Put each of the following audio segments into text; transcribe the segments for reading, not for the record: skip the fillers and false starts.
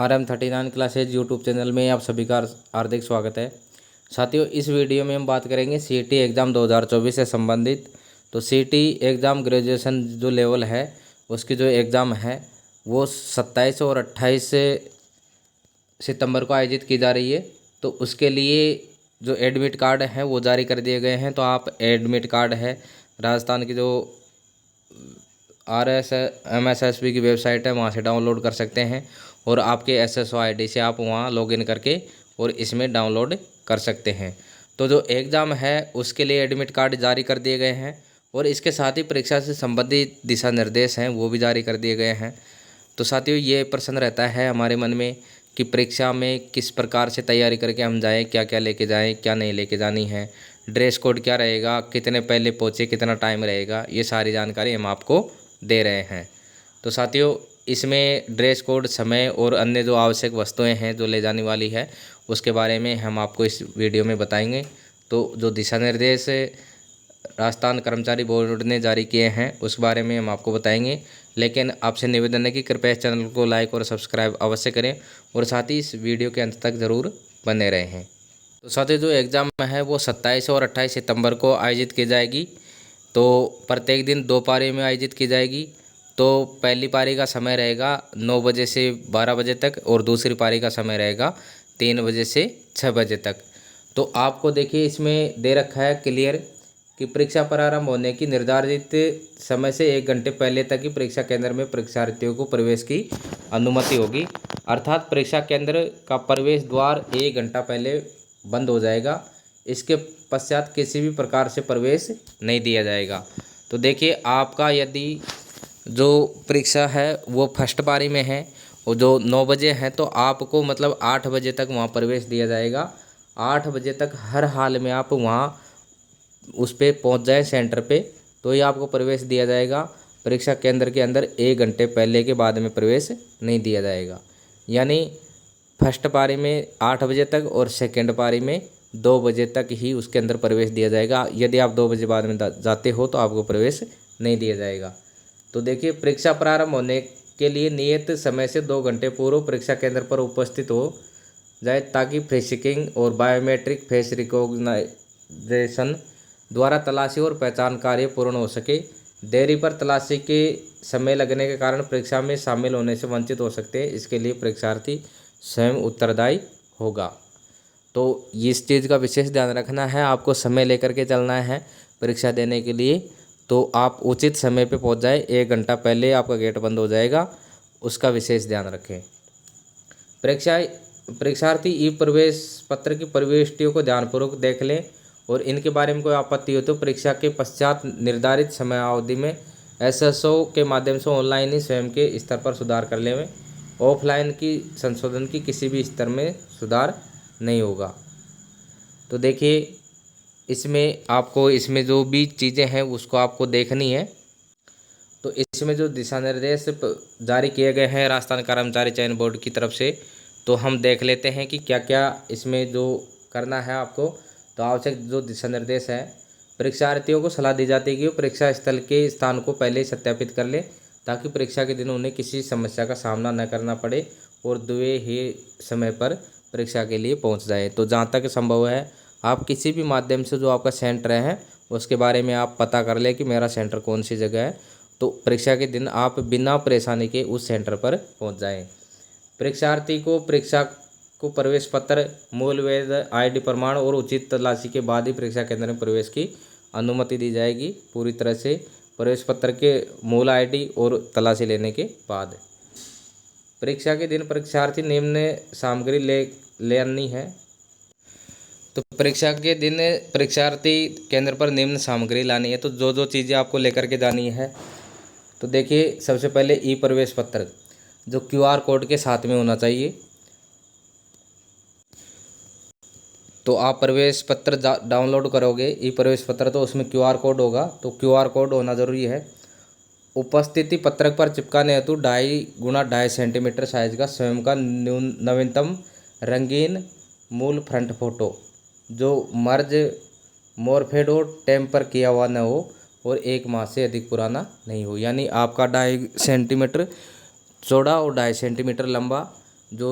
RM39 classes YouTube channel में आप सभी का हार्दिक स्वागत है। साथियों, इस वीडियो में हम बात करेंगे सीईटी एग्ज़ाम 2024 से संबंधित। तो सीईटी एग्ज़ाम ग्रेजुएशन जो लेवल है उसकी जो एग्ज़ाम है वो 27 और 28 सितंबर को आयोजित की जा रही है। तो उसके लिए जो एडमिट कार्ड हैं वो जारी कर दिए गए हैं। तो आप एडमिट कार्ड है राजस्थान की जो MSSB की वेबसाइट है वहाँ से डाउनलोड कर सकते हैं और आपके SSO ID से आप वहाँ लॉगिन करके और इसमें डाउनलोड कर सकते हैं। तो जो एग्ज़ाम है उसके लिए एडमिट कार्ड जारी कर दिए गए हैं और इसके साथ ही परीक्षा से संबंधित दिशा निर्देश हैं वो भी जारी कर दिए गए हैं। तो साथियों, ये प्रश्न रहता है हमारे मन में कि परीक्षा में किस प्रकार से तैयारी करके हम जाएं, क्या क्या लेके जाएं, क्या नहीं लेके जानी है, ड्रेस कोड क्या रहेगा, कितने पहले पहुँचे, कितना टाइम रहेगा, ये सारी जानकारी हम आपको दे रहे हैं। तो साथियों, इसमें ड्रेस कोड, समय और अन्य जो आवश्यक वस्तुएं हैं जो ले जाने वाली है उसके बारे में हम आपको इस वीडियो में बताएंगे। तो जो दिशा निर्देश राजस्थान कर्मचारी बोर्ड ने जारी किए हैं उस बारे में हम आपको बताएंगे। लेकिन आपसे निवेदन है कि कृपया इस चैनल को लाइक और सब्सक्राइब अवश्य करें और साथ ही इस वीडियो के अंत तक ज़रूर बने रहें। तो साथियों, जो एग्ज़ाम है वो 27 और 28 सितंबर को आयोजित की जाएगी। तो प्रत्येक दिन 2 पारी में आयोजित की जाएगी। तो पहली पारी का समय रहेगा 9 बजे से 12 बजे तक और दूसरी पारी का समय रहेगा 3 बजे से 6 बजे तक। तो आपको देखिए इसमें दे रखा है क्लियर कि परीक्षा प्रारंभ होने की निर्धारित समय से 1 घंटे पहले तक ही परीक्षा केंद्र में परीक्षार्थियों को प्रवेश की अनुमति होगी। अर्थात परीक्षा केंद्र का प्रवेश द्वार 1 घंटा पहले बंद हो जाएगा। इसके पश्चात किसी भी प्रकार से प्रवेश नहीं दिया जाएगा। तो देखिए, आपका यदि जो परीक्षा है वो फर्स्ट पारी में है और जो 9 बजे है तो आपको मतलब 8 बजे तक वहाँ प्रवेश दिया जाएगा। 8 बजे तक हर हाल में आप वहाँ उस पर पहुँच जाए सेंटर पे तो ही आपको प्रवेश दिया जाएगा। परीक्षा केंद्र के अंदर 1 घंटे पहले के बाद में प्रवेश नहीं दिया जाएगा। यानी फर्स्ट पारी में 8 बजे तक और सेकेंड पारी में 2 बजे तक ही उसके अंदर प्रवेश दिया जाएगा। यदि आप 2 बजे बाद में जाते हो तो आपको प्रवेश नहीं दिया जाएगा। तो देखिए, परीक्षा प्रारंभ होने के लिए नियत समय से 2 घंटे पूर्व परीक्षा केंद्र पर उपस्थित हो जाए ताकि फ्रीस्कैनिंग और बायोमेट्रिक फेस रिकॉग्निशन द्वारा तलाशी और पहचान कार्य पूर्ण हो सके। देरी पर तलाशी के समय लगने के कारण परीक्षा में शामिल होने से वंचित हो सकते हैं। इसके लिए परीक्षार्थी स्वयं उत्तरदायी होगा। तो इस चीज़ का विशेष ध्यान रखना है, आपको समय लेकर के चलना है परीक्षा देने के लिए। तो आप उचित समय पे पहुंच जाए, 1 घंटा पहले आपका गेट बंद हो जाएगा, उसका विशेष ध्यान रखें। परीक्षार्थी ई प्रवेश पत्र की प्रविष्टियों को ध्यानपूर्वक देख लें और इनके बारे में कोई आपत्ति हो तो परीक्षा के पश्चात निर्धारित समय अवधि में SSO के माध्यम से ऑनलाइन ही स्वयं के स्तर पर सुधार कर लें। ऑफलाइन की संशोधन की किसी भी स्तर में सुधार नहीं होगा। तो देखिए, इसमें जो भी चीज़ें हैं उसको आपको देखनी है। तो इसमें जो दिशा निर्देश जारी किए गए हैं राजस्थान कर्मचारी चयन बोर्ड की तरफ से, तो हम देख लेते हैं कि क्या क्या इसमें जो करना है आपको। तो आवश्यक जो दिशा निर्देश है, परीक्षार्थियों को सलाह दी जाती है कि वो परीक्षा स्थल के स्थान को पहले ही सत्यापित कर ले ताकि परीक्षा के दिन उन्हें किसी समस्या का सामना न करना पड़े और दुए ही समय पर परीक्षा के लिए पहुंच जाए। तो जहां तक संभव है आप किसी भी माध्यम से जो आपका सेंटर है उसके बारे में आप पता कर ले कि मेरा सेंटर कौन सी जगह है। तो परीक्षा के दिन आप बिना परेशानी के उस सेंटर पर पहुंच जाएं। परीक्षार्थी को परीक्षा को प्रवेश पत्र, मूल वैध ID प्रमाण और उचित तलाशी के बाद ही परीक्षा केंद्र में प्रवेश की अनुमति दी जाएगी। पूरी तरह से प्रवेश पत्र के मूल ID और तलाशी लेने के बाद। परीक्षा के दिन परीक्षार्थी निम्न सामग्री ले आनी है। तो परीक्षा के दिन परीक्षार्थी केंद्र पर निम्न सामग्री लानी है। तो जो जो चीज़ें आपको लेकर के जानी है, तो देखिए, सबसे पहले ई प्रवेश पत्र जो QR कोड के साथ में होना चाहिए। तो आप प्रवेश पत्र डाउनलोड करोगे ई प्रवेश पत्र तो उसमें QR कोड होगा, तो QR कोड होना ज़रूरी है। उपस्थिति पत्रक पर चिपकाने हेतु 2.5 x 2.5 सेंटीमीटर साइज का स्वयं का नवीनतम रंगीन मूल फ्रंट फोटो जो मर्ज मोरफेड हो, टेम्पर किया हुआ न हो और 1 माह से अधिक पुराना नहीं हो। यानी आपका 2.5 सेंटीमीटर चौड़ा और 2.5 सेंटीमीटर लंबा जो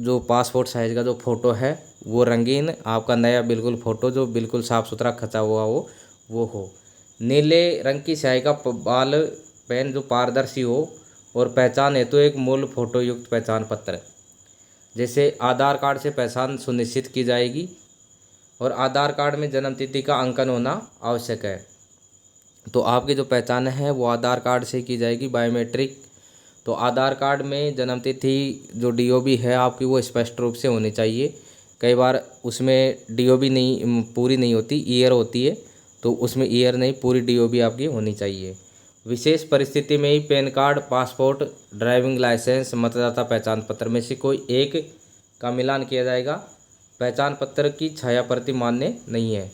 जो पासपोर्ट साइज़ का जो फ़ोटो है वो रंगीन, आपका नया बिल्कुल फ़ोटो जो बिल्कुल साफ़ सुथरा खचा हुआ हो वो हो। नीले रंग की स्याही का बाल पेन जो पारदर्शी हो, और पहचान हेतु एक मूल फ़ोटो युक्त पहचान पत्र, जैसे आधार कार्ड से पहचान सुनिश्चित की जाएगी, और आधार कार्ड में जन्म तिथि का अंकन होना आवश्यक है। तो आपकी जो पहचान है वो आधार कार्ड से की जाएगी, बायोमेट्रिक। तो आधार कार्ड में जन्म तिथि जो डीओबी है आपकी वो स्पष्ट रूप से होनी चाहिए। कई बार उसमें डीओबी नहीं पूरी नहीं होती, ईयर होती है, तो उसमें ईयर नहीं पूरी डीओबी आपकी होनी चाहिए। विशेष परिस्थिति में ही PAN card, passport, driving licence, मतदाता पहचान पत्र में से कोई एक का मिलान किया जाएगा। पहचान पत्र की छाया प्रति मान्य नहीं है।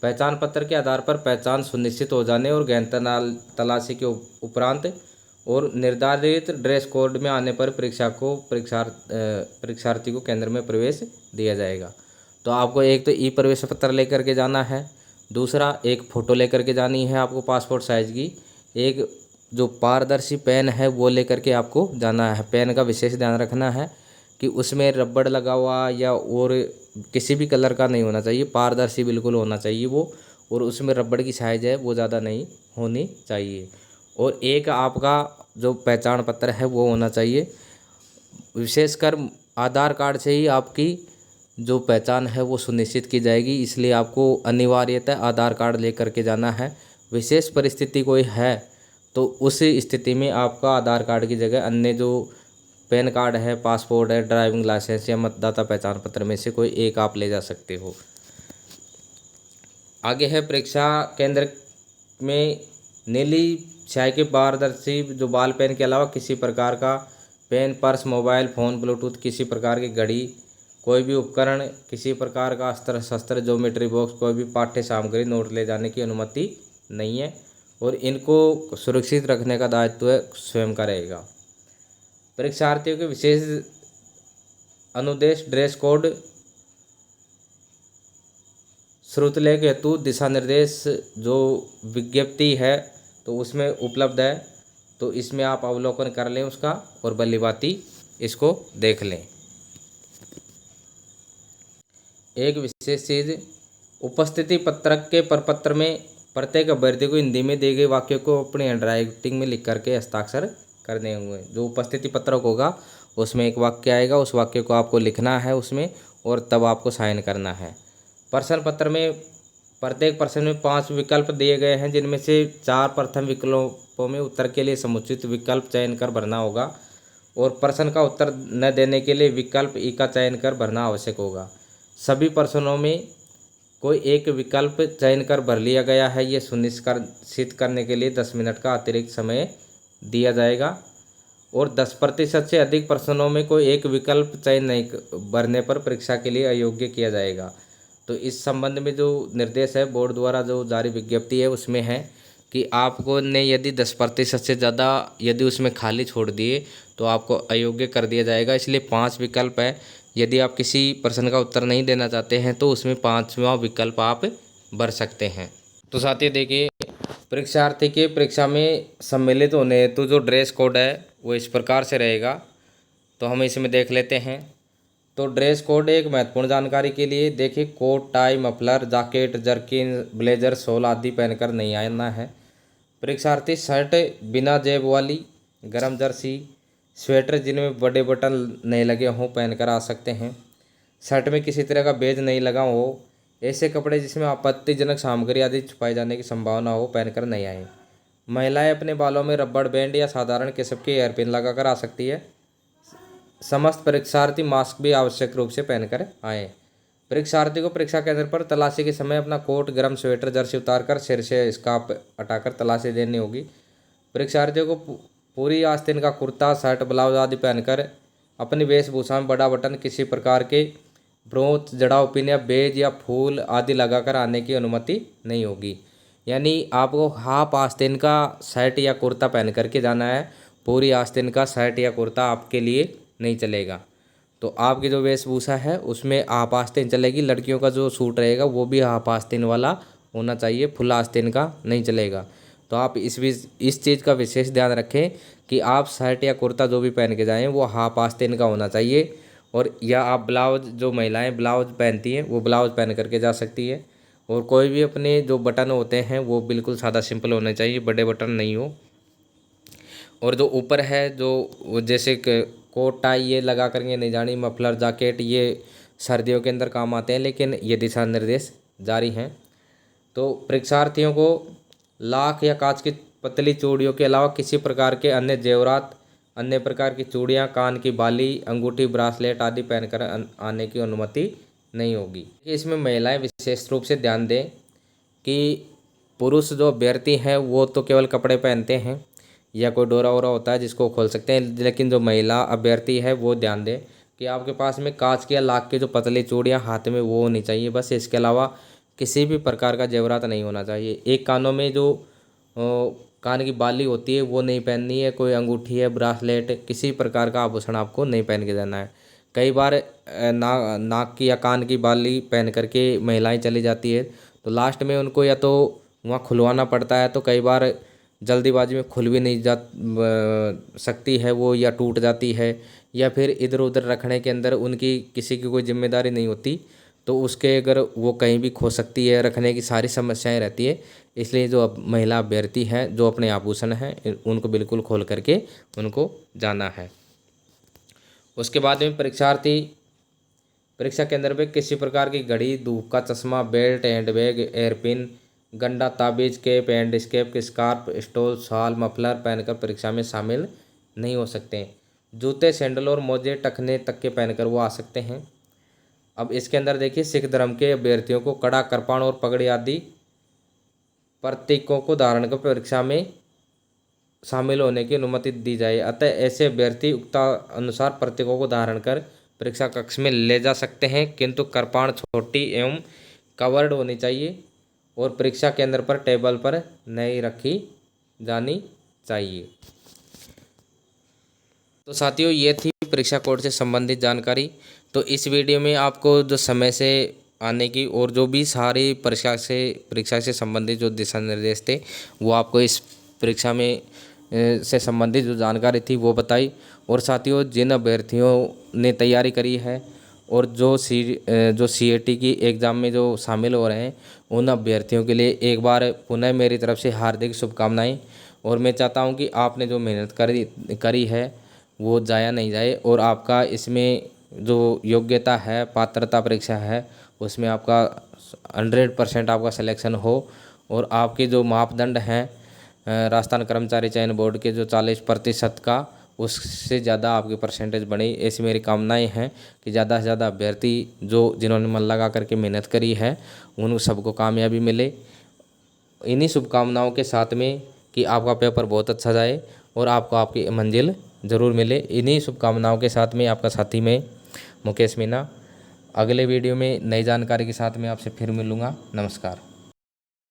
पहचान पत्र के आधार पर पहचान सुनिश्चित हो जाने और गहन तलाशी के उपरांत और निर्धारित ड्रेस कोड में आने पर परीक्षार्थी को केंद्र में प्रवेश दिया जाएगा। तो आपको एक तो ई प्रवेश पत्र लेकर के जाना है, दूसरा एक फ़ोटो लेकर के जानी है आपको पासपोर्ट साइज़ की, एक जो पारदर्शी पेन है वो लेकर के आपको जाना है। पेन का विशेष ध्यान रखना है कि उसमें रबड़ लगा हुआ या और किसी भी कलर का नहीं होना चाहिए, पारदर्शी बिल्कुल होना चाहिए वो, और उसमें रबड़ की साइज़ है वो ज़्यादा नहीं होनी चाहिए। और एक आपका जो पहचान पत्र है वो होना चाहिए। विशेषकर आधार कार्ड से ही आपकी जो पहचान है वो सुनिश्चित की जाएगी, इसलिए आपको अनिवार्यतः आधार कार्ड लेकर के जाना है। विशेष परिस्थिति कोई है तो उस स्थिति में आपका आधार कार्ड की जगह अन्य जो पैन कार्ड है, पासपोर्ट है, ड्राइविंग लाइसेंस या मतदाता पहचान पत्र में से कोई एक आप ले जा सकते हो। आगे है परीक्षा केंद्र में नीली स्याही के पारदर्शी जो बाल पेन के अलावा किसी प्रकार का pen, purse, mobile phone, Bluetooth, किसी प्रकार की घड़ी, कोई भी उपकरण, किसी प्रकार का अस्त्र शस्त्र, ज्योमेट्री बॉक्स, कोई भी पाठ्य सामग्री, नोट ले जाने की अनुमति नहीं है, और इनको सुरक्षित रखने का दायित्व स्वयं का रहेगा। परीक्षार्थियों के विशेष अनुदेश, ड्रेस कोड, श्रुतलेख हेतु दिशा निर्देश जो विज्ञप्ति है तो उसमें उपलब्ध है, तो इसमें आप अवलोकन कर लें उसका और भलीभांति इसको देख लें। एक विशेष चीज़, उपस्थिति पत्रक के प्रपत्र में प्रत्येक अभ्यर्थी को हिंदी में दिए गए वाक्यों को अपनी हैंडराइटिंग में लिख करके हस्ताक्षर करने होंगे। जो उपस्थिति पत्रक होगा उसमें एक वाक्य आएगा, उस वाक्य को आपको लिखना है उसमें, और तब आपको साइन करना है। प्रश्न पत्र में प्रत्येक प्रश्न में 5 विकल्प दिए गए हैं, जिनमें से 4 प्रथम विकल्पों में उत्तर के लिए समुचित विकल्प चयन कर भरना होगा, और प्रश्न का उत्तर न देने के लिए विकल्प ई का चयन कर भरना आवश्यक होगा। सभी प्रश्नों में कोई एक विकल्प चयन कर भर लिया गया है, ये सुनिश्चित करने के लिए 10 मिनट का अतिरिक्त समय दिया जाएगा, और 10% से अधिक प्रश्नों में कोई एक विकल्प चयन नहीं भरने पर परीक्षा के लिए अयोग्य किया जाएगा। तो इस संबंध में जो निर्देश है बोर्ड द्वारा जो जारी विज्ञप्ति है उसमें है कि आपको ने यदि 10% से ज़्यादा यदि उसमें खाली छोड़ दिए तो आपको अयोग्य कर दिया जाएगा। इसलिए 5 विकल्प है, यदि आप किसी प्रश्न का उत्तर नहीं देना चाहते हैं तो उसमें 5वां विकल्प आप भर सकते हैं। तो साथियों देखिए, परीक्षार्थी के परीक्षा में सम्मिलित होने हेतु जो ड्रेस कोड है वो इस प्रकार से रहेगा, तो हम इसमें देख लेते हैं। तो ड्रेस कोड एक महत्वपूर्ण जानकारी के लिए देखिए, coat, tie, muffler, jacket, jerkin, blazer, shawl आदि पहनकर नहीं आना है। परीक्षार्थी शर्ट बिना जेब वाली, गर्म जर्सी, स्वेटर जिनमें बड़े बटन नहीं लगे हों पहनकर आ सकते हैं। शर्ट में किसी तरह का बेज नहीं लगा हो, ऐसे कपड़े जिसमें आपत्तिजनक सामग्री आदि छुपाए जाने की संभावना हो पहनकर नहीं आए। महिलाएं अपने बालों में रबड़ बैंड या साधारण किस्म के एयरपिन लगाकर आ सकती है। समस्त परीक्षार्थी मास्क भी आवश्यक रूप से पहनकर आए। परीक्षार्थी को परीक्षा केंद्र पर तलाशी के समय अपना कोट, गर्म स्वेटर, जर्सी उतारकर सिर से स्कार्फ हटाकर तलाशी देनी होगी। परीक्षार्थियों को पूरी आस्तीन का कुर्ता, शर्ट, ब्लाउज आदि पहनकर अपनी वेशभूषा में बड़ा बटन, किसी प्रकार के ब्रोच, जड़ाऊ पिन या बेज या फूल आदि लगाकर आने की अनुमति नहीं होगी। यानी आपको हाफ आस्तीन का शर्ट या कुर्ता पहन करके जाना है, पूरी आस्तीन का शर्ट या कुर्ता आपके लिए नहीं चलेगा। तो आपकी जो वेशभूषा है उसमें हाफ आस्तीन चलेगी। लड़कियों का जो सूट रहेगा वो भी हाफ आस्तीन वाला होना चाहिए, फुल आस्तीन का नहीं चलेगा। तो आप इस चीज़ का विशेष ध्यान रखें कि आप शर्ट या कुर्ता जो भी पहन के जाएं वो हाफ आस्तीन का होना चाहिए, और या आप ब्लाउज, जो महिलाएं ब्लाउज पहनती हैं वो ब्लाउज पहन करके जा सकती है। और कोई भी अपने जो बटन होते हैं वो बिल्कुल सादा सिंपल होने चाहिए, बड़े बटन नहीं हो। और जो ऊपर है, जो जैसे कोट टाई ये लगा करके नहीं जानी, मफलर जैकेट ये सर्दियों के अंदर काम आते हैं, लेकिन ये दिशा निर्देश जारी हैं। तो परीक्षार्थियों को लाख या कांच की पतली चूड़ियों के अलावा किसी प्रकार के अन्य जेवरात, अन्य प्रकार की चूड़ियाँ, कान की बाली, अंगूठी, ब्रासलेट आदि पहनकर आने की अनुमति नहीं होगी। इसमें महिलाएं विशेष रूप से ध्यान दें कि पुरुष जो अभ्यर्थी हैं वो तो केवल कपड़े पहनते हैं या कोई डोरा वोरा होता है जिसको खोल सकते हैं, लेकिन जो महिला अभ्यर्थी है वो ध्यान दें कि आपके पास में कांच की या लाख की जो पतली चूड़ियाँ हाथ में वो होनी चाहिए बस। इसके अलावा किसी भी प्रकार का जेवरात नहीं होना चाहिए। एक कानों में जो कान की बाली होती है वो नहीं पहननी है, कोई अंगूठी है, ब्रासलेट, किसी प्रकार का आभूषण आपको नहीं पहन के जाना है। कई बार नाक की या कान की बाली पहन करके महिलाएं चली जाती है, तो लास्ट में उनको या तो वहाँ खुलवाना पड़ता है, तो कई बार जल्दीबाजी में खुल भी नहीं सकती है वो, या टूट जाती है, या फिर इधर उधर रखने के अंदर उनकी किसी की कोई जिम्मेदारी नहीं होती, तो उसके अगर वो कहीं भी खो सकती है, रखने की सारी समस्याएं रहती है। इसलिए जो अब महिला अभ्यर्थी हैं जो अपने आभूषण हैं उनको बिल्कुल खोल करके उनको जाना है। उसके बाद में परीक्षार्थी परीक्षा केंद्र पे किसी प्रकार की घड़ी, धूप का चश्मा, बेल्ट, हैंडबैग, एयरपिन, गंडा, ताबीज, कैप, हैंड स्केप, स्कार्फ, स्टोल, शाल, मफलर पहनकर परीक्षा में शामिल नहीं हो सकते। जूते, सैंडल और मोजे टखने तक के पहनकर वो आ सकते हैं। अब इसके अंदर देखिए, सिख धर्म के अभ्यर्थियों को कड़ा, कृपाण और पगड़ी आदि प्रतीकों को धारण कर परीक्षा में शामिल होने की अनुमति दी जाए। अतः ऐसे अभ्यर्थी उक्त अनुसार प्रतीकों को धारण कर परीक्षा कक्ष में ले जा सकते हैं, किंतु कृपाण छोटी एवं कवर्ड होनी चाहिए और परीक्षा केंद्र पर टेबल पर नहीं रखी जानी चाहिए। तो साथियों, ये थी परीक्षा कोड से संबंधित जानकारी। तो इस वीडियो में आपको जो समय से आने की और जो भी सारी परीक्षा से संबंधित जो दिशा निर्देश थे वो आपको इस परीक्षा में से संबंधित जो जानकारी थी वो बताई। और साथियों, जिन अभ्यर्थियों ने तैयारी करी है और जो CAT की एग्ज़ाम में जो शामिल हो रहे हैं उन अभ्यर्थियों के लिए एक बार पुनः मेरी तरफ से हार्दिक शुभकामनाएं। और मैं चाहता हूं कि आपने जो मेहनत करी है वो जाया नहीं जाए, और आपका इसमें जो योग्यता है, पात्रता परीक्षा है, उसमें आपका 100% आपका सिलेक्शन हो, और आपके जो मापदंड हैं राजस्थान कर्मचारी चयन बोर्ड के जो 40% का, उससे ज़्यादा आपकी परसेंटेज बढ़े, ऐसी मेरी कामनाएं हैं कि ज़्यादा से ज़्यादा अभ्यर्थी जिन्होंने मन लगा करके मेहनत करी है उन सबको कामयाबी मिले। इन्हीं शुभकामनाओं के साथ में कि आपका पेपर बहुत अच्छा जाए और आपको आपकी मंजिल ज़रूर मिले। इन्हीं शुभकामनाओं के साथ में आपका साथी मैं मुकेश मीना अगले वीडियो में नई जानकारी के साथ में आपसे फिर मिलूँगा। नमस्कार।